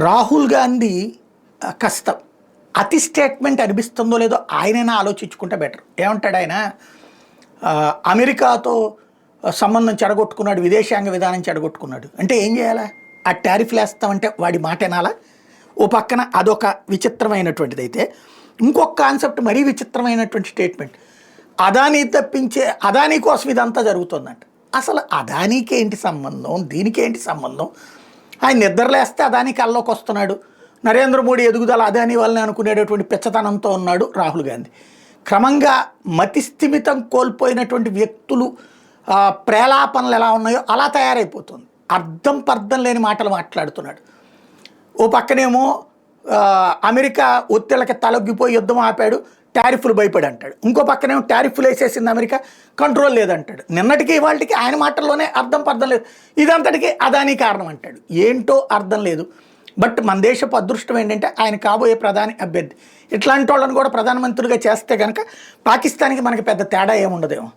రాహుల్ గాంధీ కాస్త అతి స్టేట్మెంట్ అనిపిస్తుందో లేదో ఆయనైనా ఆలోచించుకుంటే బెటర్. ఏమంటాడు ఆయన, అమెరికాతో సంబంధం చెడగొట్టుకున్నాడు, విదేశాంగ విధానం చెడగొట్టుకున్నాడు అంటే ఏం చేయాలా? ఆ టారిఫ్లు వేస్తామంటే వాడి మాట వినాలా? ఓ పక్కన అదొక విచిత్రమైనటువంటిది అయితే, ఇంకొక కాన్సెప్ట్ మరీ విచిత్రమైనటువంటి స్టేట్మెంట్. అదానీ తప్పించే, అదానీ కోసం ఇదంతా జరుగుతుందంట. అసలు అదానీకి ఏంటి సంబంధం, దీనికి ఏంటి సంబంధం? ఆయన నిద్రలేస్తే అదానీ కల్లోకి వస్తున్నాడు. నరేంద్ర మోడీ ఎదుగుదల అదానీ వల్లనే అనుకునేటటువంటి పిచ్చతనంతో ఉన్నాడు రాహుల్ గాంధీ. క్రమంగా మతిస్థిమితం కోల్పోయినటువంటి వ్యక్తులు ప్రేలాపనలు ఎలా ఉన్నాయో అలా తయారైపోతుంది. అర్థం పర్థం లేని మాటలు మాట్లాడుతున్నాడు. ఓ పక్కనేమో అమెరికా ఒత్తిళ్ళకి తలొగ్గిపోయి యుద్ధం ఆపాడు, టారిఫ్లు భయపడి అంటాడు. ఇంకో పక్కనేమో టారిఫ్లు వేసేసింది అమెరికా, కంట్రోల్ లేదంటాడు. నిన్నటికి ఇవాళకి ఆయన మాటల్లోనే అర్థం పర్థం లేదు. ఇదంతటికి అదానీ కారణం అంటాడు. ఏంటో అర్థం లేదు. బట్ మన దేశపు అదృష్టం ఏంటంటే ఆయన కాబోయే ప్రధాని అభ్యర్థి. ఇట్లాంటి వాళ్ళని కూడా ప్రధానమంత్రిగా చేస్తే కనుక పాకిస్తాన్కి మనకి పెద్ద తేడా ఏముండదేమో.